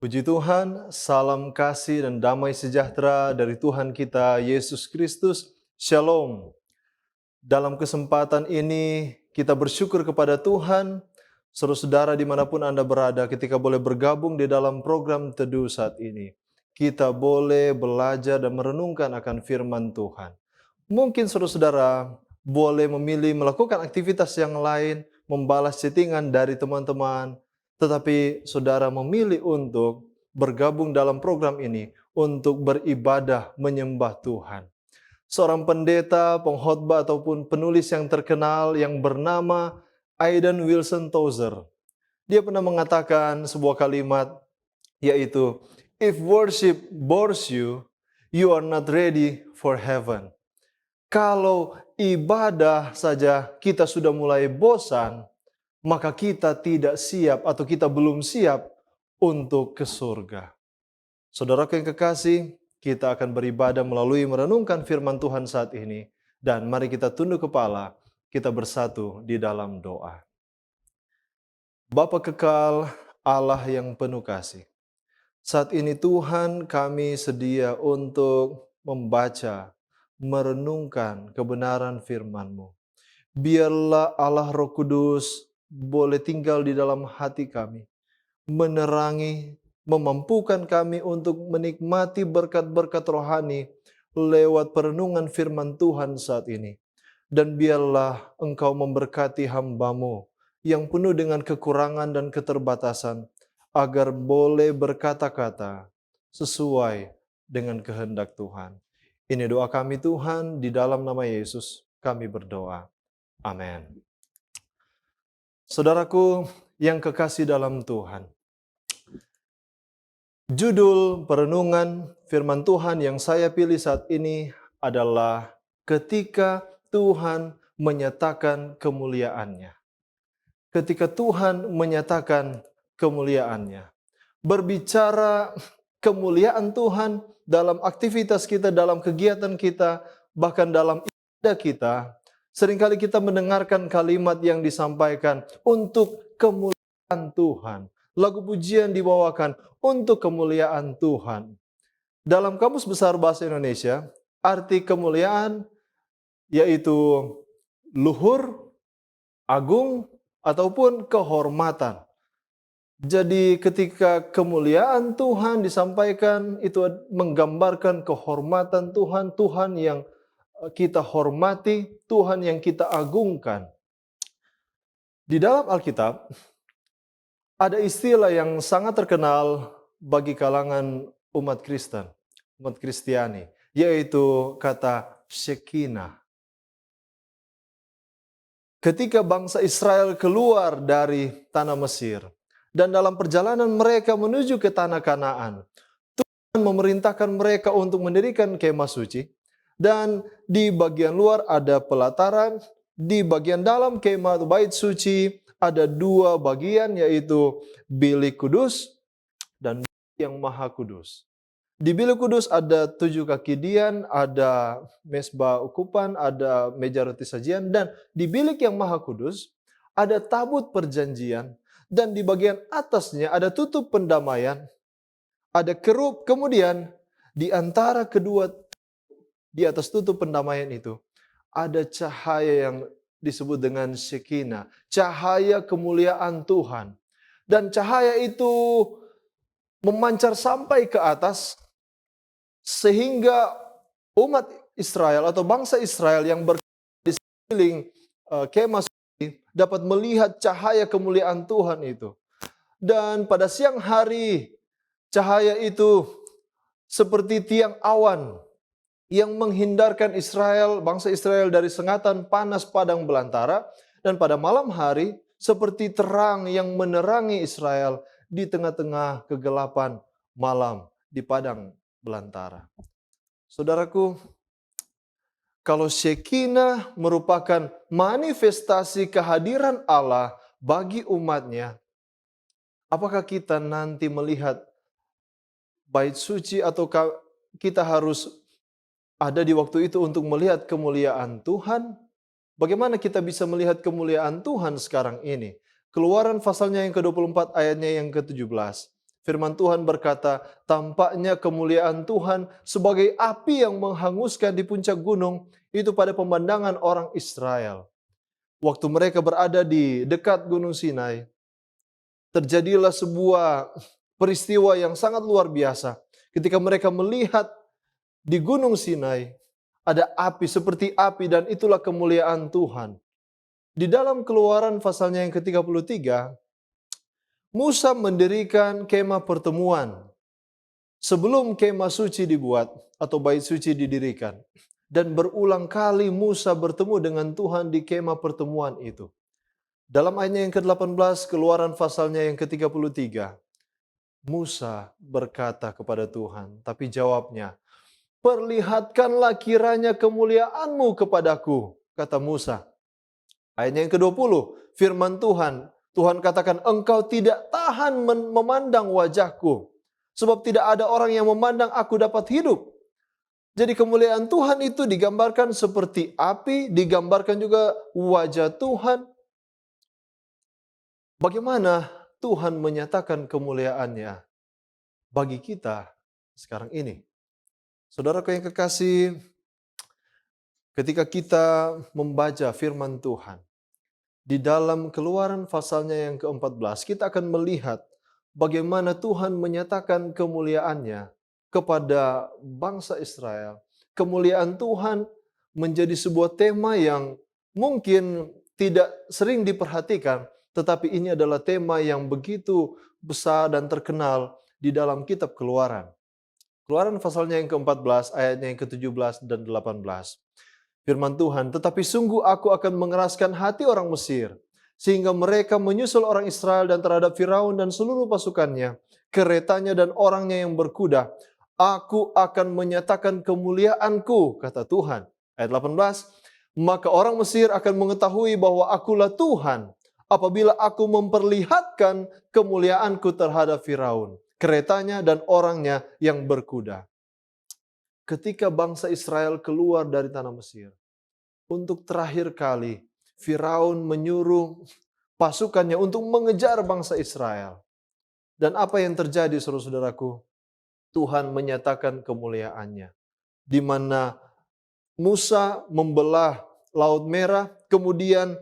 Puji Tuhan, salam kasih dan damai sejahtera dari Tuhan kita Yesus Kristus. Shalom. Dalam kesempatan ini kita bersyukur kepada Tuhan, saudara-saudara dimanapun Anda berada ketika boleh bergabung di dalam program Teduh saat ini. Kita boleh belajar dan merenungkan akan firman Tuhan. Mungkin saudara-saudara boleh memilih melakukan aktivitas yang lain, membalas chattingan dari teman-teman, tetapi saudara memilih untuk bergabung dalam program ini untuk beribadah menyembah Tuhan. Seorang pendeta, pengkhotbah ataupun penulis yang terkenal yang bernama Aidan Wilson Tozer. Dia pernah mengatakan sebuah kalimat yaitu, "If worship bores you, you are not ready for heaven." Kalau ibadah saja kita sudah mulai bosan, maka kita tidak siap atau kita belum siap untuk ke surga. Saudaraku yang kekasih, kita akan beribadah melalui merenungkan firman Tuhan saat ini. Dan mari kita tunduk kepala, kita bersatu di dalam doa. Bapa kekal, Allah yang penuh kasih. Saat ini Tuhan kami sedia untuk membaca, merenungkan kebenaran firman-Mu. Biarlah Allah Roh Kudus boleh tinggal di dalam hati kami, menerangi, memampukan kami untuk menikmati berkat-berkat rohani lewat perenungan firman Tuhan saat ini. Dan biarlah Engkau memberkati hamba-Mu yang penuh dengan kekurangan dan keterbatasan, agar boleh berkata-kata sesuai dengan kehendak Tuhan. Ini doa kami Tuhan, di dalam nama Yesus kami berdoa. Amin. Saudaraku yang kekasih dalam Tuhan, judul perenungan firman Tuhan yang saya pilih saat ini adalah ketika Tuhan menyatakan kemuliaan-Nya. Ketika Tuhan menyatakan kemuliaan-Nya. Berbicara kemuliaan Tuhan dalam aktivitas kita, dalam kegiatan kita, bahkan dalam ibadah kita, seringkali kita mendengarkan kalimat yang disampaikan untuk kemuliaan Tuhan. Lagu pujian dibawakan untuk kemuliaan Tuhan. Dalam Kamus Besar Bahasa Indonesia, arti kemuliaan yaitu luhur, agung, ataupun kehormatan. Jadi ketika kemuliaan Tuhan disampaikan, itu menggambarkan kehormatan Tuhan, Tuhan yang kita hormati, Tuhan yang kita agungkan. Di dalam Alkitab, ada istilah yang sangat terkenal bagi kalangan umat Kristen, umat Kristiani, yaitu kata Shekinah. Ketika bangsa Israel keluar dari tanah Mesir, dan dalam perjalanan mereka menuju ke tanah Kanaan, Tuhan memerintahkan mereka untuk mendirikan kemah suci, dan di bagian luar ada pelataran, di bagian dalam kemah atau bait suci ada dua bagian, yaitu bilik kudus dan bilik yang maha kudus. Di bilik kudus ada 7 kaki dian, ada mesbah ukupan, ada meja roti sajian, dan di bilik yang maha kudus ada tabut perjanjian, dan di bagian atasnya ada tutup pendamaian, ada kerub, kemudian di antara kedua, di atas tutup pendamaian itu, ada cahaya yang disebut dengan Shekinah, cahaya kemuliaan Tuhan. Dan cahaya itu memancar sampai ke atas, sehingga umat Israel atau bangsa Israel yang di sekeliling kemah suci dapat melihat cahaya kemuliaan Tuhan itu. Dan pada siang hari, cahaya itu seperti tiang awan yang menghindarkan Israel, bangsa Israel dari sengatan panas padang belantara. Dan pada malam hari, seperti terang yang menerangi Israel di tengah-tengah kegelapan malam di padang belantara. Saudaraku, kalau Shekinah merupakan manifestasi kehadiran Allah bagi umatnya, apakah kita nanti melihat bait suci atau kita harus ada di waktu itu untuk melihat kemuliaan Tuhan? Bagaimana kita bisa melihat kemuliaan Tuhan sekarang ini? Keluaran pasalnya yang ke-24 ayatnya yang ke-17. Firman Tuhan berkata, tampaknya kemuliaan Tuhan sebagai api yang menghanguskan di puncak gunung, itu pada pemandangan orang Israel. Waktu mereka berada di dekat Gunung Sinai, terjadilah sebuah peristiwa yang sangat luar biasa. Ketika mereka melihat di Gunung Sinai, ada api seperti api dan itulah kemuliaan Tuhan. Di dalam Keluaran pasalnya yang ke-33, Musa mendirikan kemah pertemuan sebelum kemah suci dibuat atau bait suci didirikan. Dan berulang kali Musa bertemu dengan Tuhan di kemah pertemuan itu. Dalam ayatnya yang ke-18, Keluaran pasalnya yang ke-33, Musa berkata kepada Tuhan, tapi jawabnya, perlihatkanlah kiranya kemuliaan-Mu kepadaku, kata Musa. Ayatnya yang ke-20, firman Tuhan, Tuhan katakan, engkau tidak tahan memandang wajahku, sebab tidak ada orang yang memandang aku dapat hidup. Jadi kemuliaan Tuhan itu digambarkan seperti api, digambarkan juga wajah Tuhan. Bagaimana Tuhan menyatakan kemuliaannya bagi kita sekarang ini? Saudaraku yang kekasih, ketika kita membaca firman Tuhan, di dalam Keluaran pasalnya yang ke-14, kita akan melihat bagaimana Tuhan menyatakan kemuliaannya kepada bangsa Israel. Kemuliaan Tuhan menjadi sebuah tema yang mungkin tidak sering diperhatikan, tetapi ini adalah tema yang begitu besar dan terkenal di dalam kitab Keluaran. Keluaran pasalnya yang ke-14, ayatnya yang ke-17 dan 18. Firman Tuhan, tetapi sungguh aku akan mengeraskan hati orang Mesir, sehingga mereka menyusul orang Israel dan terhadap Firaun dan seluruh pasukannya, keretanya dan orangnya yang berkuda. Aku akan menyatakan kemuliaanku, kata Tuhan. Ayat 18, maka orang Mesir akan mengetahui bahwa akulah Tuhan, apabila aku memperlihatkan kemuliaanku terhadap Firaun, keretanya dan orangnya yang berkuda. Ketika bangsa Israel keluar dari tanah Mesir, untuk terakhir kali Firaun menyuruh pasukannya untuk mengejar bangsa Israel. Dan apa yang terjadi saudara-saudaraku? Tuhan menyatakan kemuliaannya. Di mana Musa membelah Laut Merah, kemudian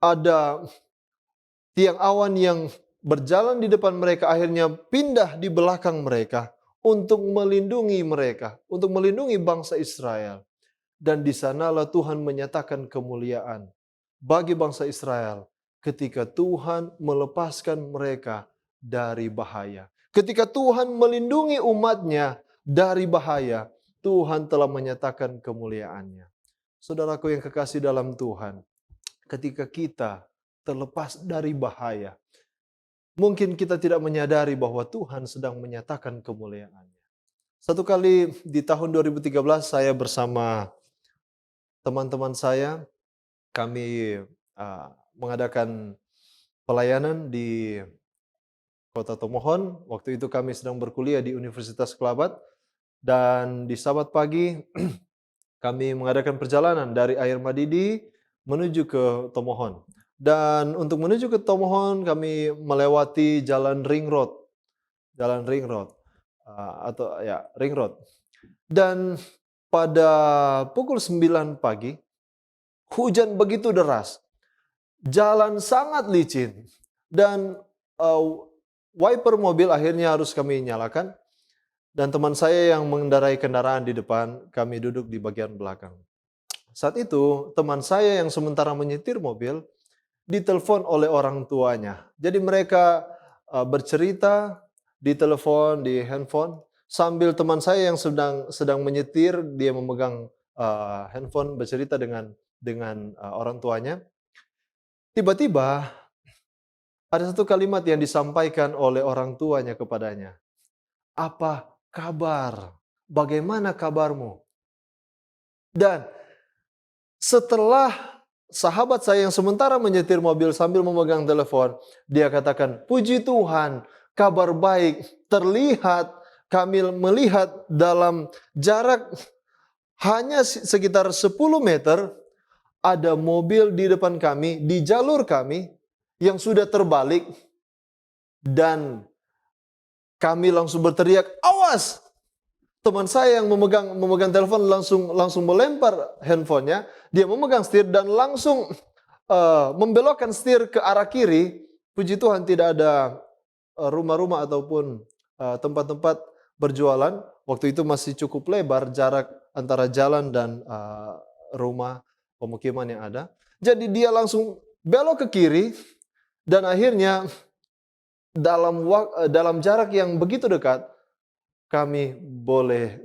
ada tiang awan yang berjalan di depan mereka, akhirnya pindah di belakang mereka untuk melindungi mereka, untuk melindungi bangsa Israel. Dan di sanalah Tuhan menyatakan kemuliaan bagi bangsa Israel ketika Tuhan melepaskan mereka dari bahaya. Ketika Tuhan melindungi umatnya dari bahaya, Tuhan telah menyatakan kemuliaannya. Saudaraku yang kekasih dalam Tuhan, ketika kita terlepas dari bahaya, mungkin kita tidak menyadari bahwa Tuhan sedang menyatakan kemuliaannya. Satu kali di tahun 2013 saya bersama teman-teman saya, kami mengadakan pelayanan di Kota Tomohon. Waktu itu kami sedang berkuliah di Universitas Kelabat. Dan di Sabat pagi kami mengadakan perjalanan dari Air Madidi menuju ke Tomohon. Dan untuk menuju ke Tomohon kami melewati jalan Ring Road. Jalan Ring Road. Ring Road. Dan pada pukul 9 pagi, hujan begitu deras. Jalan sangat licin. Dan wiper mobil akhirnya harus kami nyalakan. Dan teman saya yang mengendarai kendaraan di depan, kami duduk di bagian belakang. Saat itu, teman saya yang sementara menyetir mobil, ditelepon oleh orang tuanya. Jadi mereka bercerita di telepon, di handphone, sambil teman saya yang sedang menyetir, dia memegang handphone bercerita dengan orang tuanya. Tiba-tiba ada satu kalimat yang disampaikan oleh orang tuanya kepadanya. Apa kabar? Bagaimana kabarmu? Dan setelah sahabat saya yang sementara menyetir mobil sambil memegang telepon, dia katakan, puji Tuhan, kabar baik terlihat, kami melihat dalam jarak hanya sekitar 10 meter, ada mobil di depan kami, di jalur kami, yang sudah terbalik, dan Kami langsung berteriak, awas! Teman saya yang memegang telepon langsung melempar handphonenya. Dia memegang setir dan langsung membelokkan setir ke arah kiri. Puji Tuhan tidak ada rumah-rumah ataupun tempat-tempat berjualan. Waktu itu masih cukup lebar jarak antara jalan dan rumah pemukiman yang ada. Jadi dia langsung belok ke kiri dan akhirnya dalam jarak yang begitu dekat kami boleh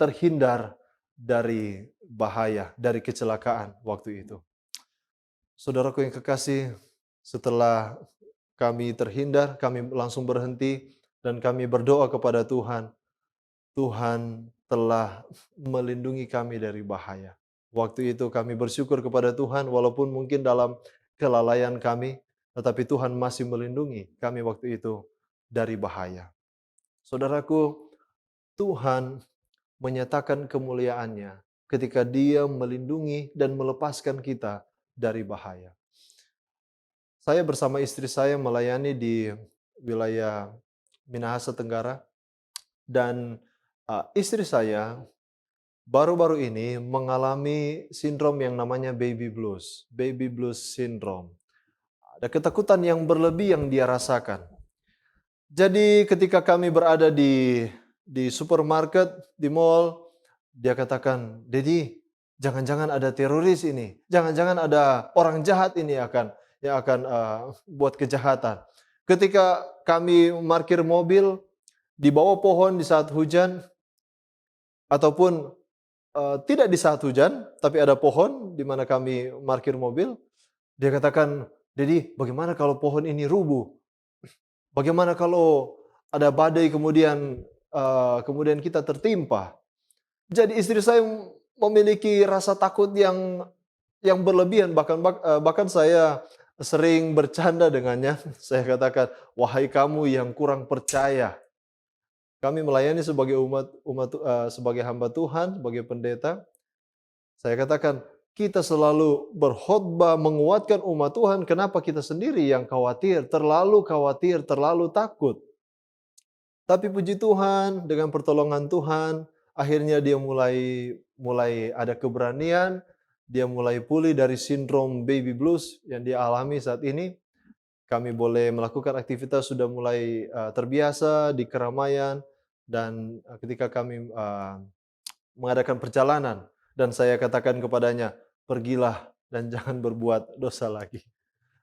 terhindar dari bahaya, dari kecelakaan waktu itu. Saudaraku yang kekasih, setelah kami terhindar, kami langsung berhenti dan kami berdoa kepada Tuhan. Tuhan telah melindungi kami dari bahaya. Waktu itu kami bersyukur kepada Tuhan walaupun mungkin dalam kelalaian kami, tetapi Tuhan masih melindungi kami waktu itu dari bahaya. Saudaraku, Tuhan menyatakan kemuliaannya ketika Dia melindungi dan melepaskan kita dari bahaya. Saya bersama istri saya melayani di wilayah Minahasa Tenggara dan istri saya baru-baru ini mengalami sindrom yang namanya baby blues syndrome. Ada ketakutan yang berlebih yang dia rasakan. Jadi ketika kami berada di supermarket, di mall, dia katakan, "Dedi, jangan-jangan ada teroris ini. Jangan-jangan ada orang jahat ini yang akan buat kejahatan." Ketika kami parkir mobil di bawah pohon di saat hujan, ataupun tidak di saat hujan, tapi ada pohon di mana kami parkir mobil, dia katakan, "Dedi, bagaimana kalau pohon ini rubuh? Bagaimana kalau ada badai kemudian kita tertimpa?" Jadi istri saya memiliki rasa takut yang berlebihan, bahkan saya sering bercanda dengannya. Saya katakan, "Wahai kamu yang kurang percaya." Kami melayani sebagai sebagai hamba Tuhan, sebagai pendeta. Saya katakan, kita selalu berkhotbah menguatkan umat Tuhan, kenapa kita sendiri yang khawatir, terlalu takut. Tapi puji Tuhan, dengan pertolongan Tuhan, akhirnya dia mulai ada keberanian, dia mulai pulih dari sindrom baby blues yang dia alami saat ini. Kami boleh melakukan aktivitas sudah mulai terbiasa di keramaian, dan ketika kami mengadakan perjalanan, dan saya katakan kepadanya, "Pergilah dan jangan berbuat dosa lagi."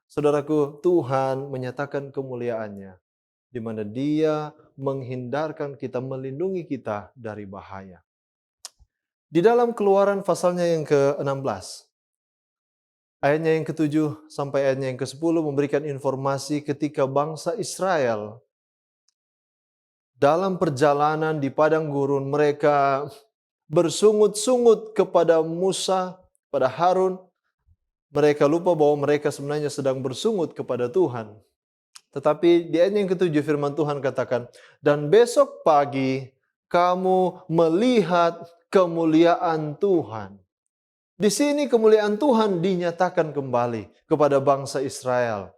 Saudaraku, Tuhan menyatakan kemuliaannya, di mana Dia menghindarkan kita, melindungi kita dari bahaya. Di dalam Keluaran pasalnya yang ke-16, ayatnya yang ke-7 sampai ayatnya yang ke-10 memberikan informasi ketika bangsa Israel dalam perjalanan di padang gurun, mereka bersungut-sungut kepada Musa, pada Harun. Mereka lupa bahwa mereka sebenarnya sedang bersungut kepada Tuhan. Tetapi di ayat yang ke-7 firman Tuhan katakan, "Dan besok pagi kamu melihat kemuliaan Tuhan." Di sini kemuliaan Tuhan dinyatakan kembali kepada bangsa Israel.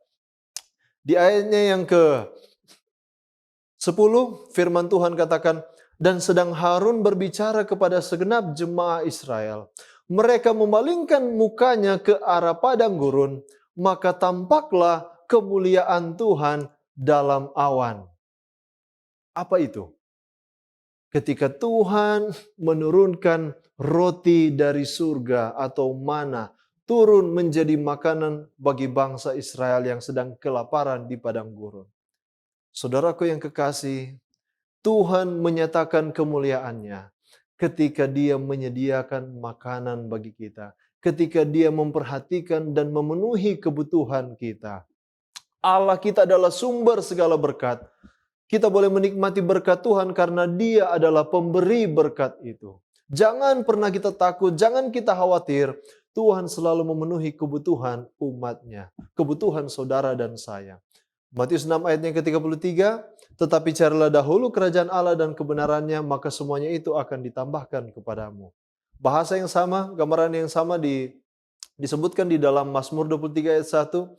Di ayatnya yang ke-10 firman Tuhan katakan, "Dan sedang Harun berbicara kepada segenap jemaah Israel, mereka memalingkan mukanya ke arah padang gurun, maka tampaklah kemuliaan Tuhan dalam awan." Apa itu? Ketika Tuhan menurunkan roti dari surga atau mana, turun menjadi makanan bagi bangsa Israel yang sedang kelaparan di padang gurun. Saudaraku yang kekasih, Tuhan menyatakan kemuliaannya ketika Dia menyediakan makanan bagi kita, ketika Dia memperhatikan dan memenuhi kebutuhan kita. Allah kita adalah sumber segala berkat. Kita boleh menikmati berkat Tuhan karena Dia adalah pemberi berkat itu. Jangan pernah kita takut, jangan kita khawatir. Tuhan selalu memenuhi kebutuhan umatnya, kebutuhan saudara dan saya. Matius 6 ayat yang ke-33, "Tetapi carilah dahulu kerajaan Allah dan kebenarannya, maka semuanya itu akan ditambahkan kepadamu." Bahasa yang sama, gambaran yang sama disebutkan di dalam Mazmur 23 ayat 1.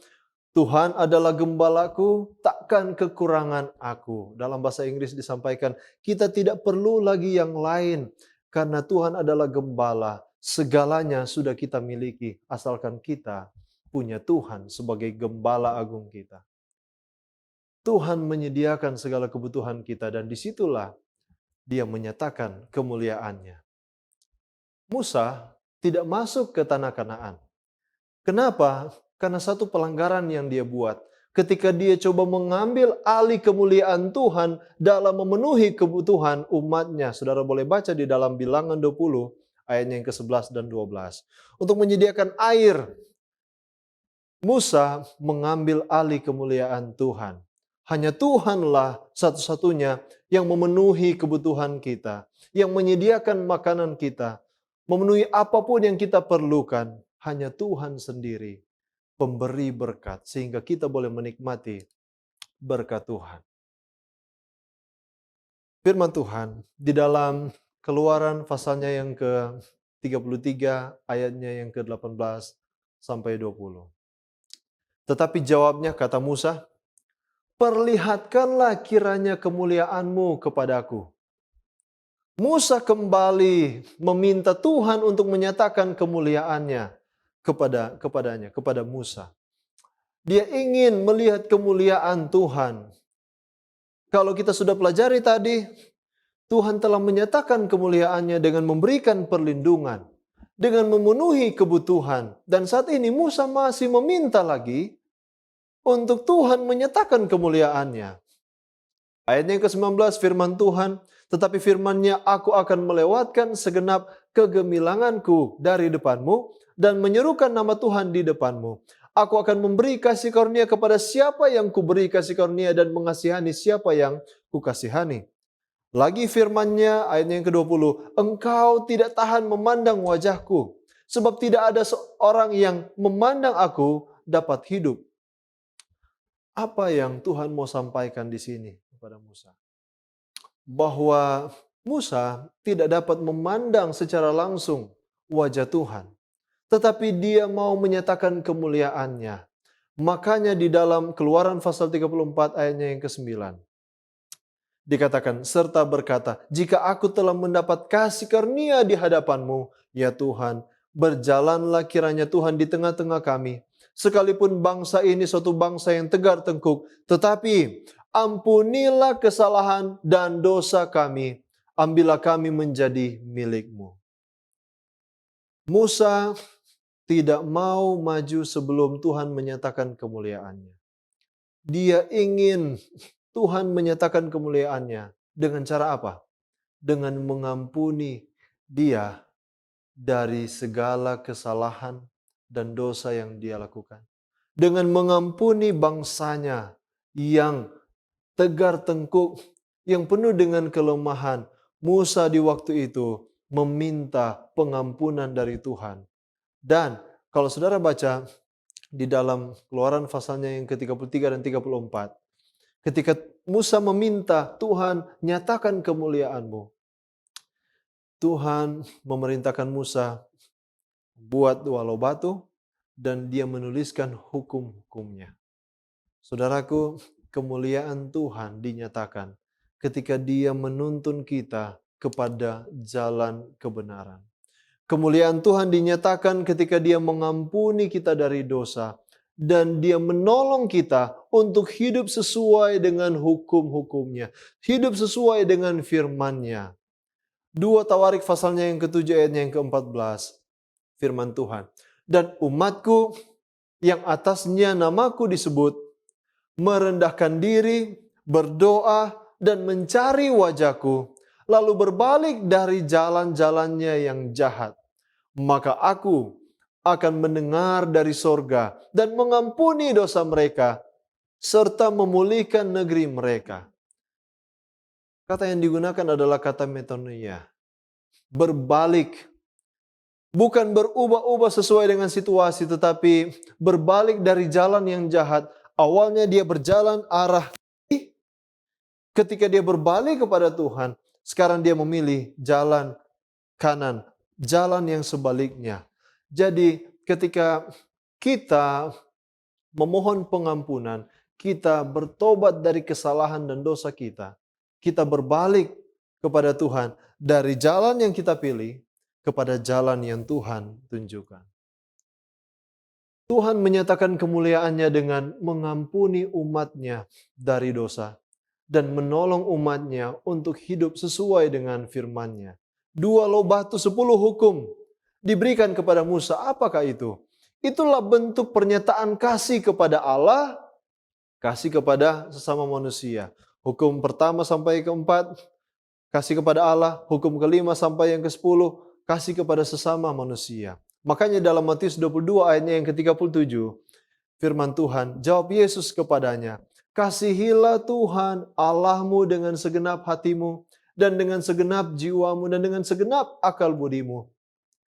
Tuhan adalah gembalaku, takkan kekurangan aku. Dalam bahasa Inggris disampaikan, kita tidak perlu lagi yang lain. Karena Tuhan adalah gembala, segalanya sudah kita miliki. Asalkan kita punya Tuhan sebagai gembala agung kita. Tuhan menyediakan segala kebutuhan kita dan disitulah Dia menyatakan kemuliaannya. Musa tidak masuk ke tanah Kanaan. Kenapa? Karena satu pelanggaran yang dia buat. Ketika dia coba mengambil alih kemuliaan Tuhan dalam memenuhi kebutuhan umatnya. Saudara boleh baca di dalam Bilangan 20 ayatnya yang ke-11 dan 12. Untuk menyediakan air, Musa mengambil alih kemuliaan Tuhan. Hanya Tuhanlah satu-satunya yang memenuhi kebutuhan kita, yang menyediakan makanan kita, memenuhi apapun yang kita perlukan. Hanya Tuhan sendiri pemberi berkat sehingga kita boleh menikmati berkat Tuhan. Firman Tuhan di dalam Keluaran pasalnya yang ke-33 ayatnya yang ke-18 sampai 20. Tetapi jawabnya, kata Musa, perlihatkanlah kiranya kemuliaanmu kepadaku. Musa kembali meminta Tuhan untuk menyatakan kemuliaannya kepada Musa. Dia ingin melihat kemuliaan Tuhan. Kalau kita sudah pelajari tadi, Tuhan telah menyatakan kemuliaannya dengan memberikan perlindungan, dengan memenuhi kebutuhan. Dan saat ini Musa masih meminta lagi untuk Tuhan menyatakan kemuliaannya. Ayatnya yang ke-19 firman Tuhan, tetapi firman-Nya, aku akan melewatkan segenap kegemilanganku dari depanmu dan menyerukan nama Tuhan di depanmu. Aku akan memberi kasih karunia kepada siapa yang kuberi kasih karunia dan mengasihani siapa yang kukasihani. Lagi firman-Nya ayatnya yang ke-20, engkau tidak tahan memandang wajahku, sebab tidak ada seorang yang memandang aku dapat hidup. Apa yang Tuhan mau sampaikan di sini kepada Musa? Bahwa Musa tidak dapat memandang secara langsung wajah Tuhan, tetapi dia mau menyatakan kemuliaannya. Makanya di dalam Keluaran pasal 34 ayatnya yang ke-9. Dikatakan, serta berkata, jika aku telah mendapat kasih karunia di hadapanmu, ya Tuhan, berjalanlah kiranya Tuhan di tengah-tengah kami. Sekalipun bangsa ini suatu bangsa yang tegar tengkuk, tetapi ampunilah kesalahan dan dosa kami. Ambillah kami menjadi milik-Mu. Musa tidak mau maju sebelum Tuhan menyatakan kemuliaannya. Dia ingin Tuhan menyatakan kemuliaannya dengan cara apa? Dengan mengampuni dia dari segala kesalahan dan dosa yang dia lakukan. Dengan mengampuni bangsanya yang tegar tengkuk, yang penuh dengan kelemahan. Musa di waktu itu meminta pengampunan dari Tuhan. Dan kalau saudara baca di dalam Keluaran pasalnya yang ke-33 dan 34, ketika Musa meminta, Tuhan nyatakan kemuliaan-Mu. Tuhan memerintahkan Musa buat walau batu dan dia menuliskan hukum-hukumnya. Saudaraku, kemuliaan Tuhan dinyatakan ketika dia menuntun kita kepada jalan kebenaran. Kemuliaan Tuhan dinyatakan ketika dia mengampuni kita dari dosa. Dan dia menolong kita untuk hidup sesuai dengan hukum-hukumnya. Hidup sesuai dengan firman-Nya. 2 Tawarik pasalnya yang ke-7 ayatnya yang ke-14. Firman Tuhan. Dan umatku yang atasnya namaku disebut, merendahkan diri, berdoa, dan mencari wajahku, lalu berbalik dari jalan-jalannya yang jahat. Maka aku akan mendengar dari sorga dan mengampuni dosa mereka, serta memulihkan negeri mereka. Kata yang digunakan adalah kata metanoia. Berbalik. Bukan berubah-ubah sesuai dengan situasi, tetapi berbalik dari jalan yang jahat. Awalnya dia berjalan arah kiri. Ketika dia berbalik kepada Tuhan, sekarang dia memilih jalan kanan. Jalan yang sebaliknya. Jadi ketika kita memohon pengampunan, kita bertobat dari kesalahan dan dosa kita. Kita berbalik kepada Tuhan dari jalan yang kita pilih kepada jalan yang Tuhan tunjukkan. Tuhan menyatakan kemuliaannya dengan mengampuni umatnya dari dosa dan menolong umatnya untuk hidup sesuai dengan firman-Nya. 2 loh batu 10 hukum diberikan kepada Musa. Apakah itu? Itulah bentuk pernyataan kasih kepada Allah, kasih kepada sesama manusia. Hukum pertama sampai keempat, kasih kepada Allah. Hukum kelima sampai yang ke-10, kasih kepada sesama manusia. Makanya dalam Matius 22 ayatnya yang ke-37, firman Tuhan, jawab Yesus kepadanya, kasihilah Tuhan Allahmu dengan segenap hatimu, dan dengan segenap jiwamu, dan dengan segenap akal budimu.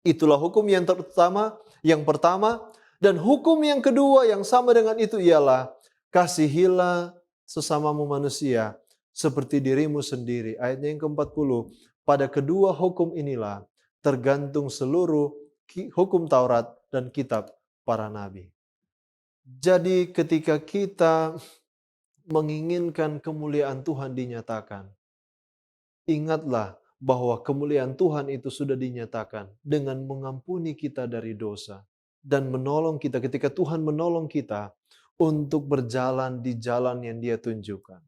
Itulah hukum yang pertama, dan hukum yang kedua yang sama dengan itu ialah, kasihilah sesamamu manusia, seperti dirimu sendiri. Ayatnya yang ke-40, pada kedua hukum inilah, tergantung seluruh hukum Taurat dan kitab para nabi. Jadi ketika kita menginginkan kemuliaan Tuhan dinyatakan, ingatlah bahwa kemuliaan Tuhan itu sudah dinyatakan dengan mengampuni kita dari dosa dan menolong kita ketika Tuhan menolong kita untuk berjalan di jalan yang Dia tunjukkan.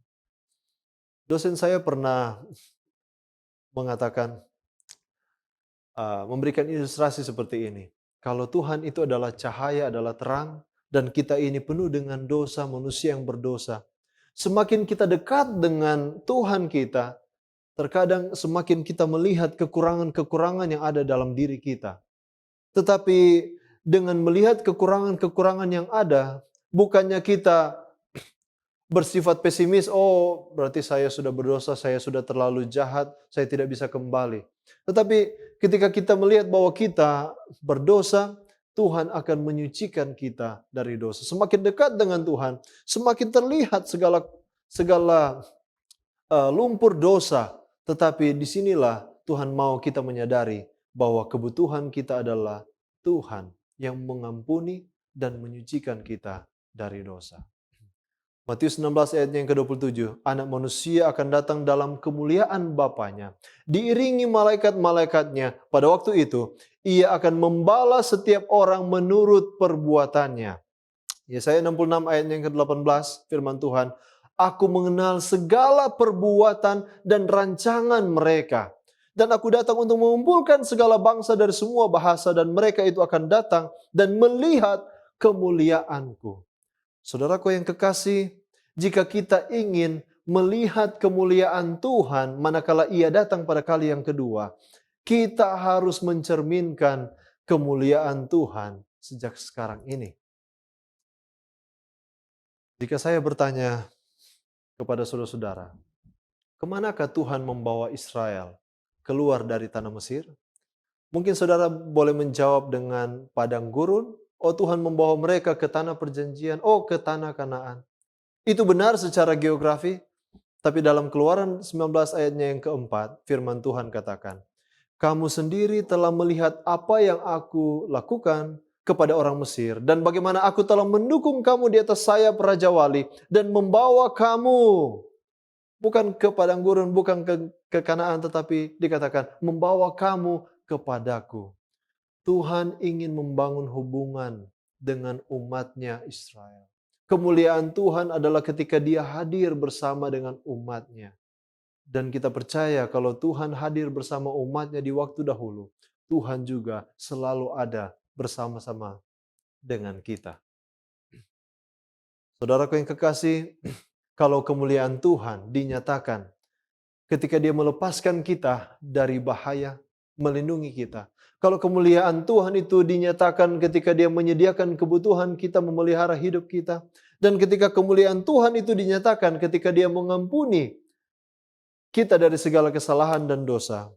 Dosen saya pernah mengatakan, memberikan ilustrasi seperti ini. Kalau Tuhan itu adalah cahaya, adalah terang, dan kita ini penuh dengan dosa, manusia yang berdosa. Semakin kita dekat dengan Tuhan kita, terkadang semakin kita melihat kekurangan-kekurangan yang ada dalam diri kita. Tetapi dengan melihat kekurangan-kekurangan yang ada, bukannya kita bersifat pesimis, oh berarti saya sudah berdosa, saya sudah terlalu jahat, saya tidak bisa kembali. Tetapi ketika kita melihat bahwa kita berdosa, Tuhan akan menyucikan kita dari dosa. Semakin dekat dengan Tuhan, semakin terlihat segala lumpur dosa. Tetapi disinilah Tuhan mau kita menyadari bahwa kebutuhan kita adalah Tuhan yang mengampuni dan menyucikan kita dari dosa. Matius 16 ayat yang ke-27, anak manusia akan datang dalam kemuliaan Bapanya, diiringi malaikat-malaikatnya. Pada waktu itu, ia akan membalas setiap orang menurut perbuatannya. Yesaya 66 ayat yang ke-18, firman Tuhan, aku mengenal segala perbuatan dan rancangan mereka. Dan aku datang untuk mengumpulkan segala bangsa dari semua bahasa, dan mereka itu akan datang dan melihat kemuliaanku. Saudaraku yang kekasih, jika kita ingin melihat kemuliaan Tuhan manakala Ia datang pada kali yang kedua, kita harus mencerminkan kemuliaan Tuhan sejak sekarang ini. Jika saya bertanya kepada saudara-saudara, kemanakah Tuhan membawa Israel keluar dari tanah Mesir? Mungkin saudara boleh menjawab dengan padang gurun, oh Tuhan membawa mereka ke tanah perjanjian, oh ke tanah Kanaan. Itu benar secara geografi, tapi dalam Keluaran 19 ayatnya yang keempat, firman Tuhan katakan, kamu sendiri telah melihat apa yang aku lakukan kepada orang Mesir, dan bagaimana aku telah mendukung kamu di atas sayap Raja Wali, dan membawa kamu, bukan ke padang gurun, bukan ke Kanaan, tetapi dikatakan, membawa kamu kepadaku. Tuhan ingin membangun hubungan dengan umatnya Israel. Kemuliaan Tuhan adalah ketika Dia hadir bersama dengan umatnya. Dan kita percaya kalau Tuhan hadir bersama umatnya di waktu dahulu, Tuhan juga selalu ada bersama-sama dengan kita. Saudaraku yang kekasih, kalau kemuliaan Tuhan dinyatakan ketika Dia melepaskan kita dari bahaya, melindungi kita. Kalau kemuliaan Tuhan itu dinyatakan ketika Dia menyediakan kebutuhan kita, memelihara hidup kita. Dan ketika kemuliaan Tuhan itu dinyatakan ketika Dia mengampuni kita dari segala kesalahan dan dosa.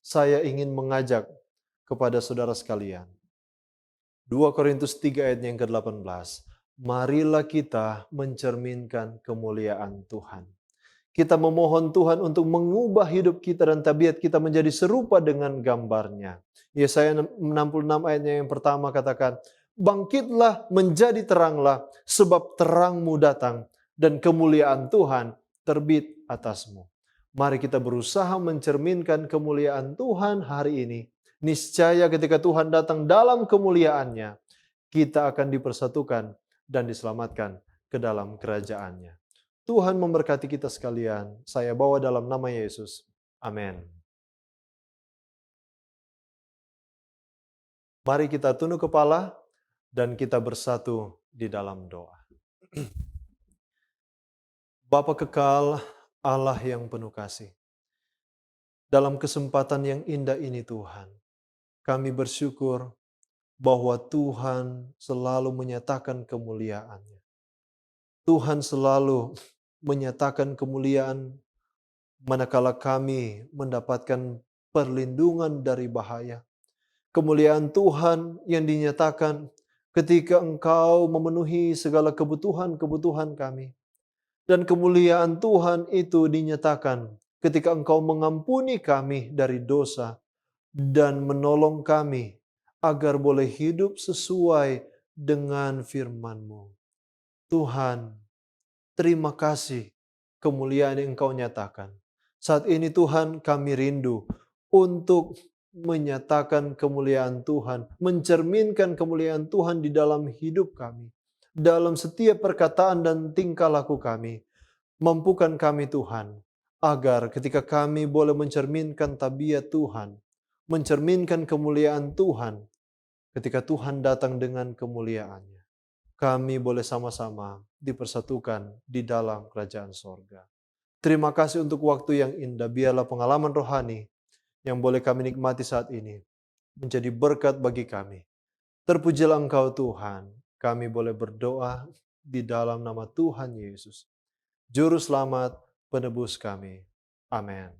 Saya ingin mengajak kepada saudara sekalian. 2 Korintus 3 ayat yang ke-18. Marilah kita mencerminkan kemuliaan Tuhan. Kita memohon Tuhan untuk mengubah hidup kita dan tabiat kita menjadi serupa dengan gambarnya. Yesaya 66 ayatnya yang pertama katakan, bangkitlah, menjadi teranglah, sebab terangmu datang, dan kemuliaan Tuhan terbit atasmu. Mari kita berusaha mencerminkan kemuliaan Tuhan hari ini. Niscaya ketika Tuhan datang dalam kemuliaannya, kita akan dipersatukan dan diselamatkan ke dalam kerajaannya. Tuhan memberkati kita sekalian. Saya bawa dalam nama Yesus. Amin. Mari kita tunduk kepala dan kita bersatu di dalam doa. Bapa kekal, Allah yang penuh kasih. Dalam kesempatan yang indah ini Tuhan, kami bersyukur bahwa Tuhan selalu menyatakan kemuliaan-Nya. Tuhan selalu menyatakan kemuliaan manakala kami mendapatkan perlindungan dari bahaya. Kemuliaan Tuhan yang dinyatakan ketika Engkau memenuhi segala kebutuhan-kebutuhan kami. Dan kemuliaan Tuhan itu dinyatakan ketika Engkau mengampuni kami dari dosa dan menolong kami agar boleh hidup sesuai dengan firman-Mu. Tuhan, terima kasih kemuliaan yang Engkau nyatakan. Saat ini Tuhan, kami rindu untuk menyatakan kemuliaan Tuhan, mencerminkan kemuliaan Tuhan di dalam hidup kami, dalam setiap perkataan dan tingkah laku kami. Mampukan kami Tuhan, agar ketika kami boleh mencerminkan tabiat Tuhan, mencerminkan kemuliaan Tuhan, ketika Tuhan datang dengan kemuliaannya, kami boleh sama-sama dipersatukan di dalam kerajaan sorga. Terima kasih untuk waktu yang indah. Biarlah pengalaman rohani yang boleh kami nikmati saat ini menjadi berkat bagi kami. Terpujilah Engkau Tuhan. Kami boleh berdoa di dalam nama Tuhan Yesus, Juru Selamat, Penebus kami. Amin.